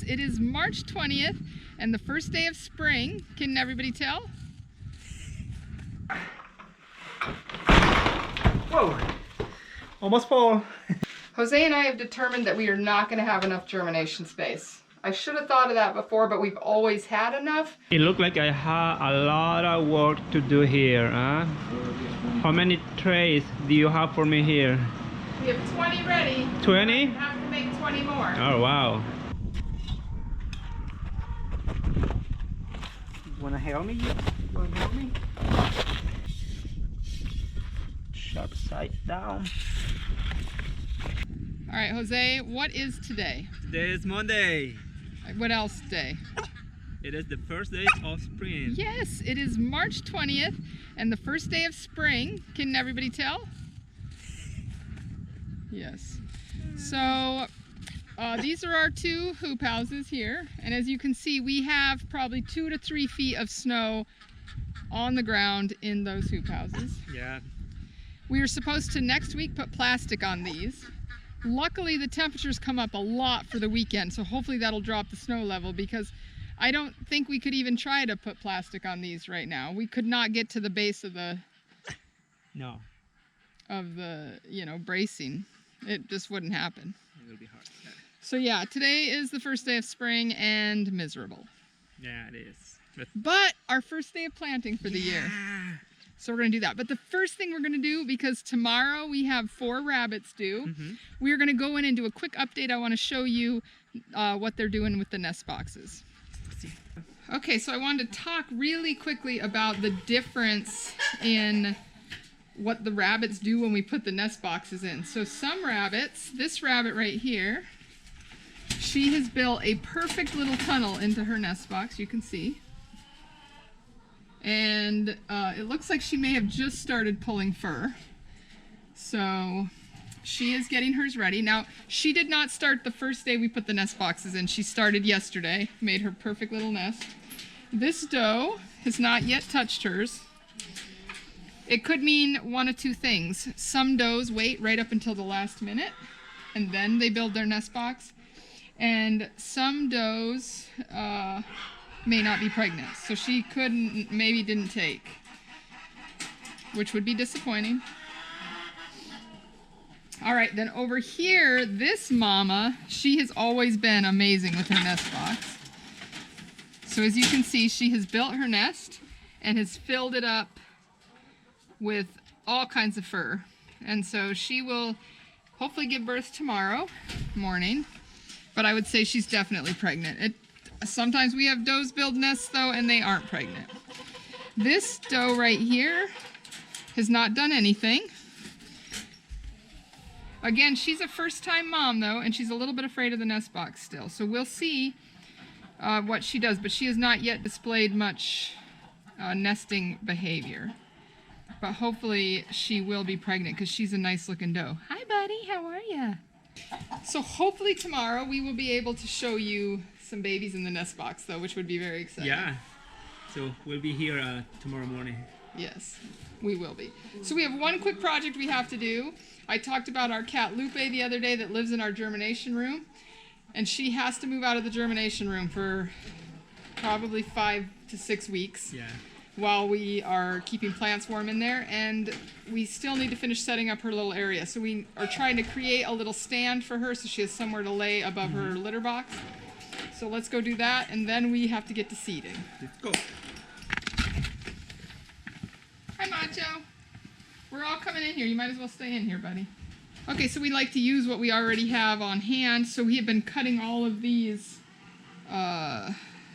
it is March 20th and the first day of spring. Can everybody tell? Whoa! Almost full. Jose and I have determined that we are not going to have enough germination space. I should have thought of that before, but we've always had enough. It looks like I have a lot of work to do here, huh? How many trays do you have for me here? We have 20 ready. 20? We have to make 20 more. Oh, wow. Wanna help me? Wanna help me? Sharp side down. All right, Jose, what is today? Today is Monday. What else day? It is the first day of spring. Yes, it is March 20th and the first day of spring. Can everybody tell? Yes. So these are our two hoop houses here. And as you can see, we have probably 2 to 3 feet of snow on the ground in those hoop houses. Yeah. We are supposed to next week put plastic on these. Luckily, the temperatures come up a lot for the weekend, so hopefully that'll drop the snow level, because I don't think we could even try to put plastic on these right now. We could not get to the base of the bracing. It just wouldn't happen. It will be hard. Yeah. So yeah, today is the first day of spring and miserable. Yeah, it is. But our first day of planting for the year. So we're gonna do that. But the first thing we're gonna do, because tomorrow we have 4 rabbits due, we're gonna go in and do a quick update. I wanna show you what they're doing with the nest boxes. Okay, so I wanted to talk really quickly about the difference in what the rabbits do when we put the nest boxes in. So some rabbits, this rabbit right here, she has built a perfect little tunnel into her nest box, you can see. And it looks like she may have just started pulling fur. So she is getting hers ready. Now, she did not start the first day we put the nest boxes in. She started yesterday, made her perfect little nest. This doe has not yet touched hers. It could mean one of two things. Some does wait right up until the last minute, and then they build their nest box. And some does may not be pregnant, so she maybe didn't take, which would be disappointing. All right, then over here, this mama, she has always been amazing with her nest box. So as you can see, she has built her nest and has filled it up with all kinds of fur. And so she will hopefully give birth tomorrow morning, but I would say she's definitely pregnant. Sometimes we have does build nests though, and they aren't pregnant. This doe right here has not done anything. Again, she's a first-time mom though, and she's a little bit afraid of the nest box still. So we'll see what she does, but she has not yet displayed much nesting behavior. But hopefully she will be pregnant, because she's a nice looking doe. Hi buddy, how are ya? So hopefully tomorrow we will be able to show you some babies in the nest box though, which would be very exciting. Yeah. So we'll be here tomorrow morning. Yes, we will be. So we have one quick project we have to do. I talked about our cat Lupe the other day that lives in our germination room, and she has to move out of the germination room for probably 5 to 6 weeks. Yeah. While we are keeping plants warm in there, and we still need to finish setting up her little area. So we are trying to create a little stand for her so she has somewhere to lay above her litter box. So let's go do that, and then we have to get to seeding. Let's go. Hi, Macho. We're all coming in here. You might as well stay in here, buddy. Okay, so we like to use what we already have on hand. So we have been cutting all of these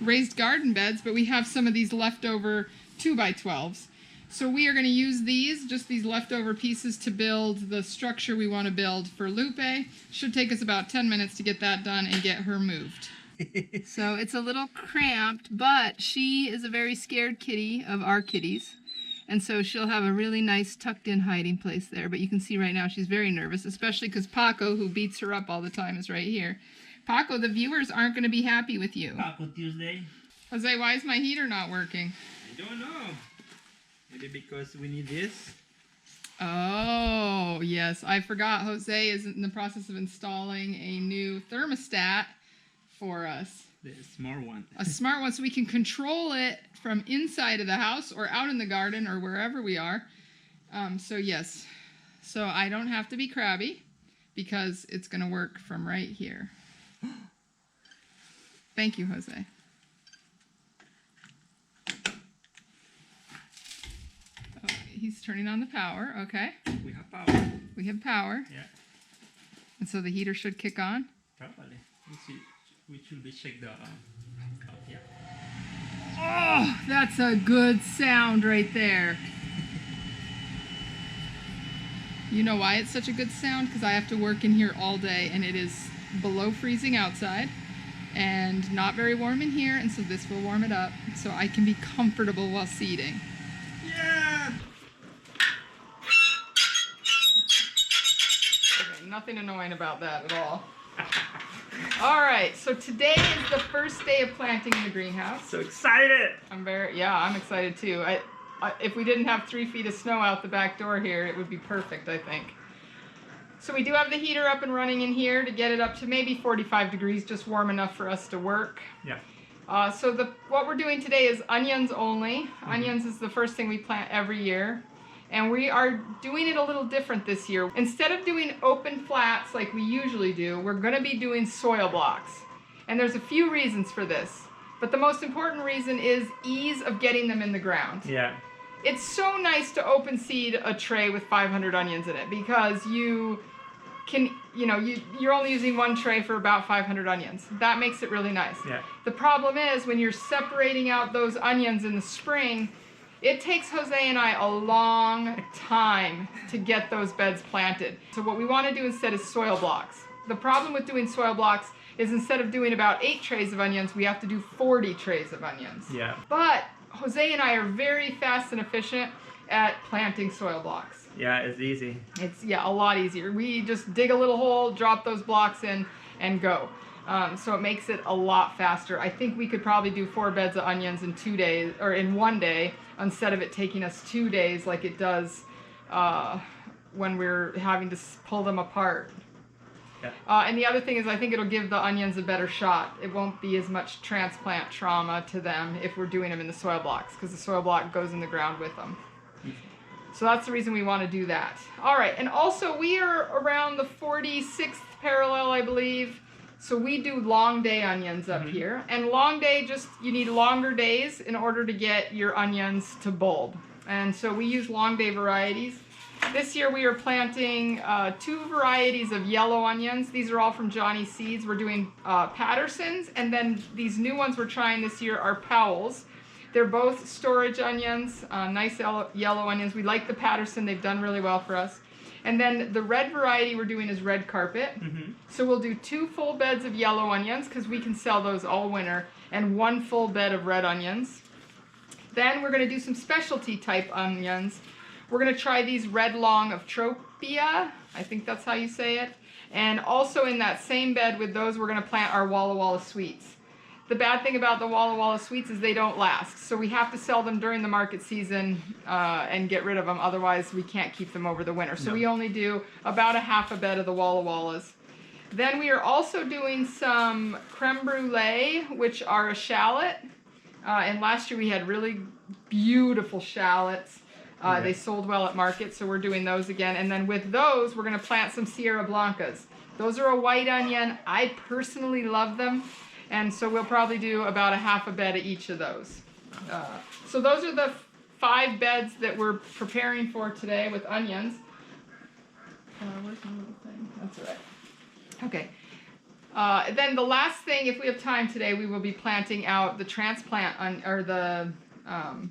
raised garden beds, but we have some of these leftover 2x12s. So we are going to use these, just these leftover pieces, to build the structure we want to build for Lupe. Should take us about 10 minutes to get that done and get her moved. So it's a little cramped, but she is a very scared kitty of our kitties. And so she'll have a really nice tucked in hiding place there. But you can see right now she's very nervous, especially because Paco, who beats her up all the time, is right here. Paco, the viewers aren't going to be happy with you. Taco Tuesday. Jose, why is my heater not working? I don't know. Maybe because we need this. Oh, yes. I forgot Jose is in the process of installing a new thermostat for us. The smart one. A smart one so we can control it from inside of the house or out in the garden or wherever we are. So yes, so I don't have to be crabby because it's going to work from right here. Thank you, Jose. Okay, he's turning on the power. Okay. We have power. We have power. Yeah. And so the heater should kick on. Probably. We should be check the. Yeah. Oh, that's a good sound right there. You know why it's such a good sound? Because I have to work in here all day and it is below freezing outside and not very warm in here, and so this will warm it up so I can be comfortable while seeding. Yeah. Okay, nothing annoying about that at all. All right, so today is the first day of planting in the greenhouse. So excited. I'm excited too. If we didn't have 3 feet of snow out the back door here, it would be perfect, I think. So we do have the heater up and running in here to get it up to maybe 45 degrees, just warm enough for us to work. Yeah. So what we're doing today is onions only. Mm-hmm. Onions is the first thing we plant every year. And we are doing it a little different this year. Instead of doing open flats like we usually do, we're going to be doing soil blocks. And there's a few reasons for this. But the most important reason is ease of getting them in the ground. Yeah. It's so nice to open seed a tray with 500 onions in it because you can, you're only using one tray for about 500 onions. That makes it really nice. Yeah. The problem is when you're separating out those onions in the spring, it takes Jose and I a long time to get those beds planted. So what we want to do instead is soil blocks. The problem with doing soil blocks is instead of doing about 8 trays of onions, we have to do 40 trays of onions. Yeah. But Jose and I are very fast and efficient at planting soil blocks. Yeah, it's easy. It's, a lot easier. We just dig a little hole, drop those blocks in, and go. So it makes it a lot faster. I think we could probably do 4 beds of onions in 2 days, or in 1 day, instead of it taking us 2 days like it does when we're having to pull them apart. Yeah. And the other thing is I think it'll give the onions a better shot. It won't be as much transplant trauma to them if we're doing them in the soil blocks, because the soil block goes in the ground with them. So that's the reason we want to do that. All right, and also we are around the 46th parallel, I believe. So we do long day onions up here. And long day, you need longer days in order to get your onions to bulb. And so we use long day varieties. This year we are planting 2 varieties of yellow onions. These are all from Johnny Seeds. We're doing Pattersons, and then these new ones we're trying this year are Powell's. They're both storage onions, nice yellow onions. We like the Patterson. They've done really well for us. And then the red variety we're doing is Red Carpet. So we'll do 2 full beds of yellow onions because we can sell those all winter, and 1 full bed of red onions. Then we're going to do some specialty type onions. We're going to try these Red Long of Tropia. I think that's how you say it. And also in that same bed with those, we're going to plant our Walla Walla Sweets. The bad thing about the Walla Walla Sweets is they don't last. So we have to sell them during the market season and get rid of them. Otherwise, we can't keep them over the winter. So we only do about a half a bed of the Walla Wallas. Then we are also doing some creme brulee, which are a shallot. And last year we had really beautiful shallots. They sold well at market, so we're doing those again. And then with those, we're going to plant some Sierra Blancas. Those are a white onion. I personally love them. And so we'll probably do about a half a bed of each of those. So those are the 5 beds that we're preparing for today with onions. Where's my little thing? That's all right. Okay. Then the last thing, if we have time today, we will be planting out the the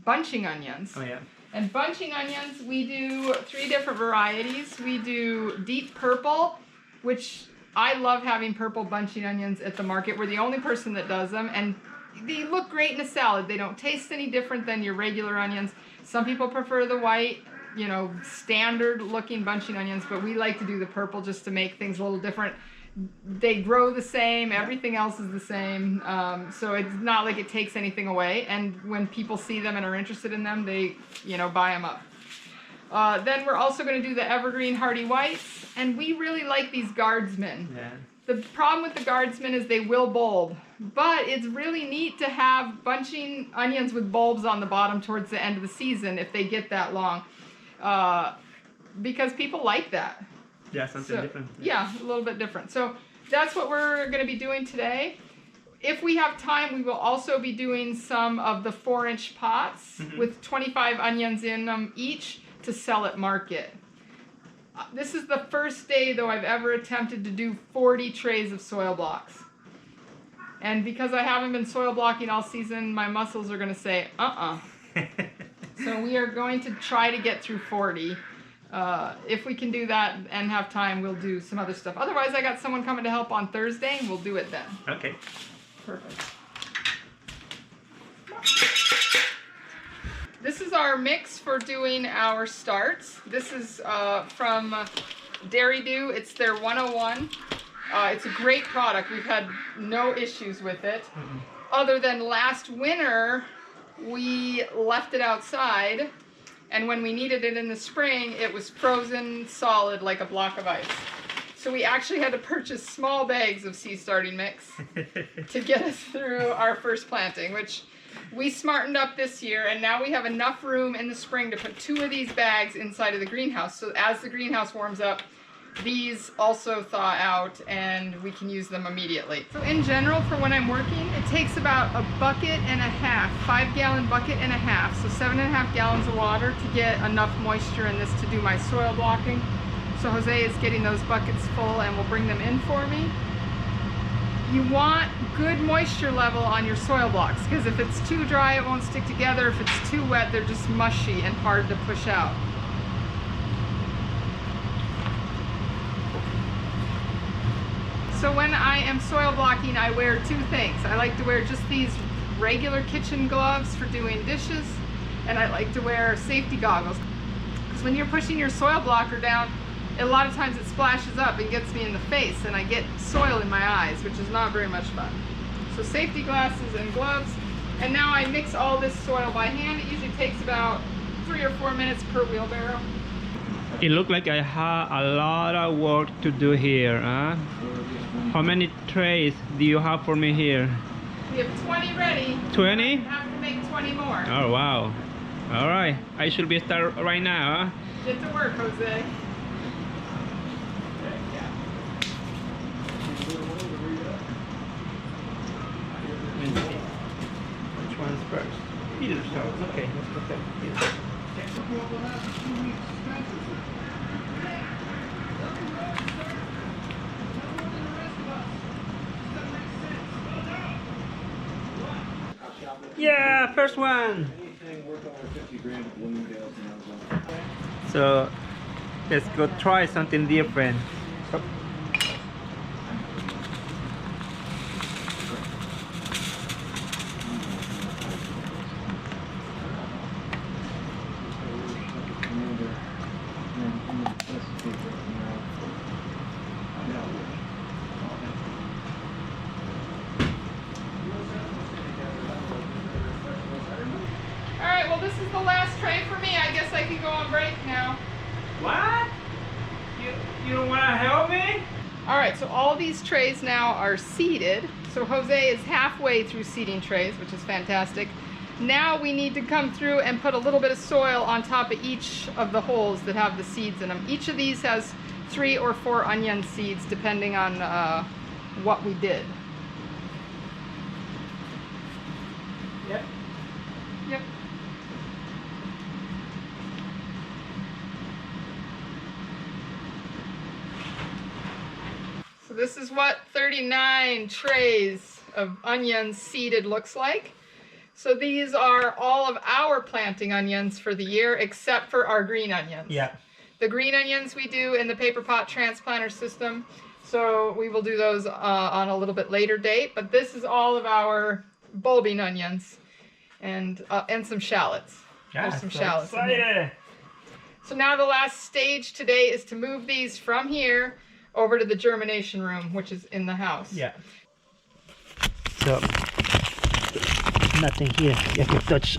bunching onions. Oh yeah. And bunching onions, we do 3 different varieties. We do deep purple, which I love having purple bunching onions at the market. We're the only person that does them, and they look great in a salad. They don't taste any different than your regular onions. Some people prefer the white, standard looking bunching onions, but we like to do the purple just to make things a little different. They grow the same, everything else is the same, so it's not like it takes anything away, and when people see them and are interested in them, they, buy them up. Then we're also going to do the evergreen hardy whites, and we really like these guardsmen. Yeah. The problem with the Guardsman is they will bulb, but it's really neat to have bunching onions with bulbs on the bottom towards the end of the season if they get that long, because people like that. Yeah, something different. Yeah, a little bit different. So that's what we're going to be doing today. If we have time, we will also be doing some of the 4-inch pots with 25 onions in them each to sell at market. This is the first day, though, I've ever attempted to do 40 trays of soil blocks. And because I haven't been soil blocking all season, my muscles are going to say, So we are going to try to get through 40. If we can do that and have time, we'll do some other stuff. Otherwise, I got someone coming to help on Thursday, and we'll do it then. Okay. Perfect. This is our mix for doing our starts. This is from Dairy Do. It's their 101. It's a great product. We've had no issues with it. Other than last winter, we left it outside, and when we needed it in the spring, it was frozen solid like a block of ice. So we actually had to purchase small bags of seed starting mix to get us through our first planting, which we smartened up this year, and now we have enough room in the spring to put 2 of these bags inside of the greenhouse. So as the greenhouse warms up, these also thaw out and we can use them immediately. So in general, for when I'm working, it takes about a bucket and a half, 5-gallon bucket and a half, so 7.5 gallons of water to get enough moisture in this to do my soil blocking. So Jose is getting those buckets full and will bring them in for me. You want good moisture level on your soil blocks, because if it's too dry, it won't stick together. If it's too wet, they're just mushy and hard to push out. So when I am soil blocking, I wear 2 things. I like to wear just these regular kitchen gloves for doing dishes, and I like to wear safety goggles. Because when you're pushing your soil blocker down, a lot of times it splashes up and gets me in the face, and I get soil in my eyes, which is not very much fun. So safety glasses and gloves. And now I mix all this soil by hand. It usually takes about 3 or 4 minutes per wheelbarrow. It looks like I have a lot of work to do here. Huh? How many trays do you have for me here? We have 20 ready. 20? I have to make 20 more. Oh, wow. All right. I should be start right now. Huh? Get to work, Jose. Which one's first? Either so. Okay, let's put that here. Yeah, first one. So let's go try something different. Alright, well this is the last tray for me. I guess I can go on break now. What? You don't want to help me? Alright, so all these trays now are seeded. So Jose is halfway through seeding trays, which is fantastic. Now we need to come through and put a little bit of soil on top of each of the holes that have the seeds in them. Each of these has 3 or 4 onion seeds, depending on what we did. Yep. Yep. So this is what 39 trays of onions seeded looks like. So these are all of our planting onions for the year, except for our green onions. Yeah. The green onions we do in the paper pot transplanter system. So we will do those on a little bit later date. But this is all of our bulbing onions and some shallots. Yeah, There's some so shallots in here. excited. So now the last stage today is to move these from here over to the germination room, which is in the house. Yeah. So nothing here.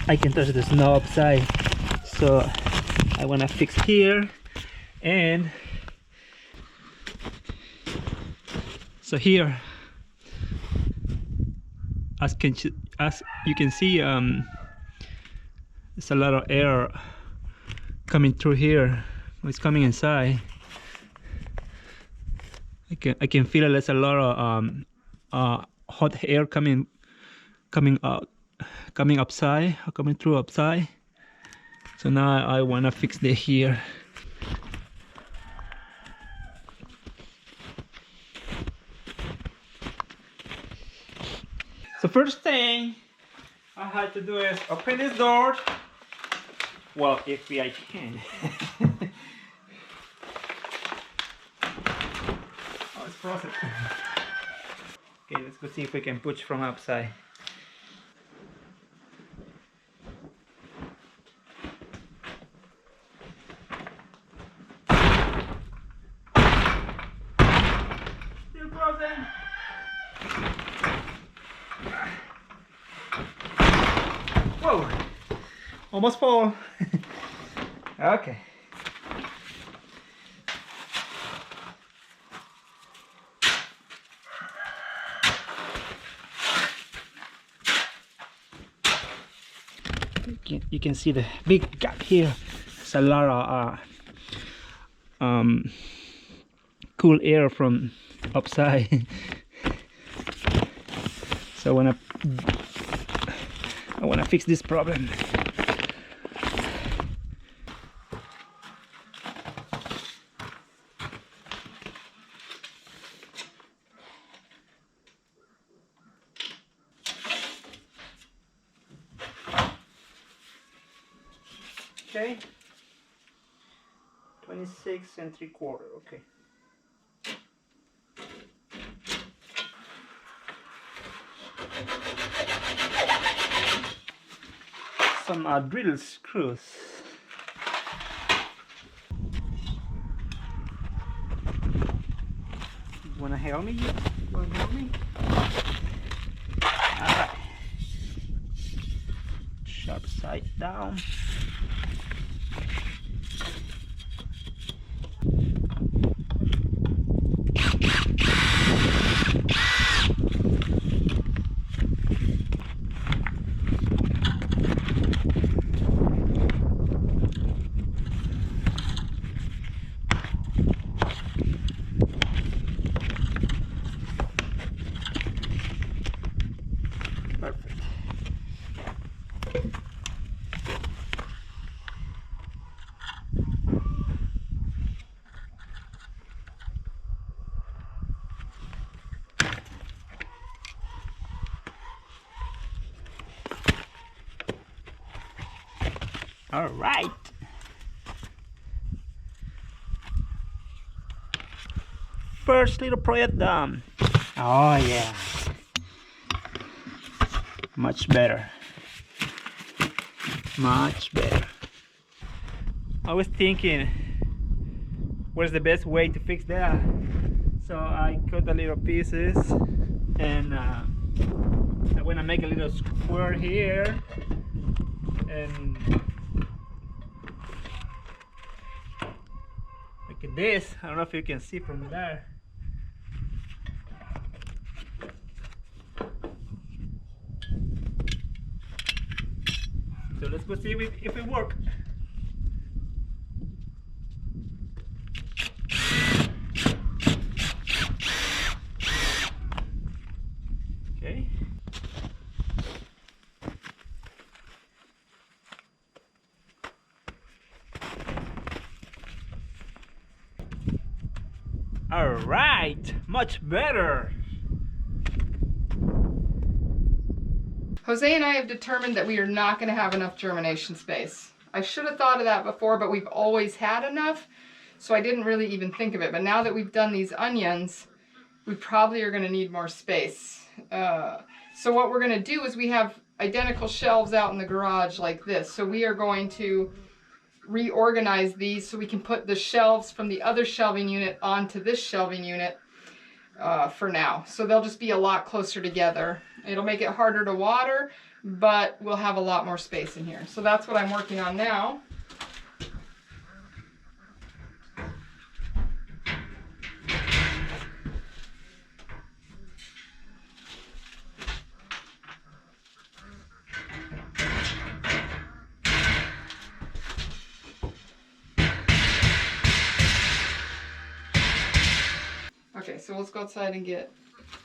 I can touch the snow upside. So I wanna fix here and So here, as you can see, there's a lot of air coming through here. It's coming inside. I can feel there's a lot of hot air coming out, coming through upside. So now I wanna fix it here. So first thing I had to do is open this door. Well, if I can. Oh, it's frozen. Okay, let's go see if we can push from outside. Still frozen. Whoa! Almost fall. Okay. You can see the big gap here. There's a lot of cool air from upside. So I wanna fix this problem. Okay, 26 3/4. Okay. Some drill screws. Wanna help me? Alright. Sharp side down. Perfect. All right. First little project done. Oh yeah. Much better. Much better. I was thinking, what's the best way to fix that? So I cut the little pieces and I'm gonna make a little square here and look at this. I don't know if you can see from there. So let's go see if it works. Okay. All right, much better. Jose and I have determined that we are not going to have enough germination space. I should have thought of that before, but we've always had enough, so I didn't really even think of it. But now that we've done these onions, we probably are going to need more space. So what we're going to do is we have identical shelves out in the garage like this. So we are going to reorganize these so we can put the shelves from the other shelving unit onto this shelving unit for now. So they'll just be a lot closer together. It'll make it harder to water, but we'll have a lot more space in here. So that's what I'm working on now. so let's go outside and get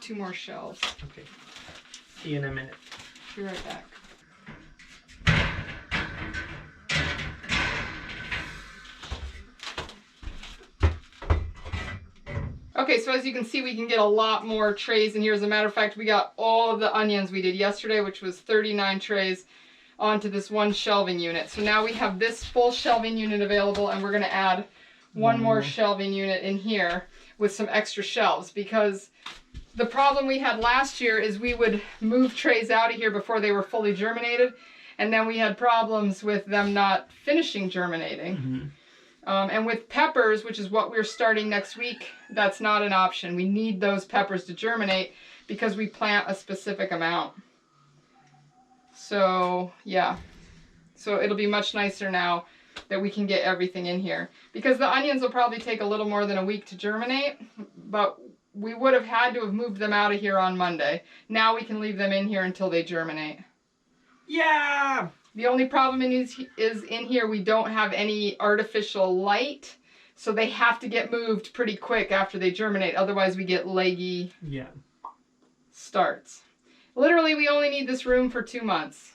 2 more shelves. Okay. See you in a minute. Be right back. Okay, so as you can see, we can get a lot more trays in here. As a matter of fact, we got all of the onions we did yesterday, which was 39 trays, onto this one shelving unit. So now we have this full shelving unit available, and we're going to add one more shelving unit in here with some extra shelves, because the problem we had last year is we would move trays out of here before they were fully germinated, and then we had problems with them not finishing germinating. Mm-hmm. And with peppers, which is what we're starting next week, that's not an option. We need those peppers to germinate because we plant a specific amount. So, yeah. So it'll be much nicer now that we can get everything in here. Because the onions will probably take a little more than a week to germinate, but we would have had to have moved them out of here on Monday. Now we can leave them in here until they germinate. Yeah! The only problem is in here we don't have any artificial light, so they have to get moved pretty quick after they germinate. Otherwise we get leggy starts. Literally, we only need this room for 2 months.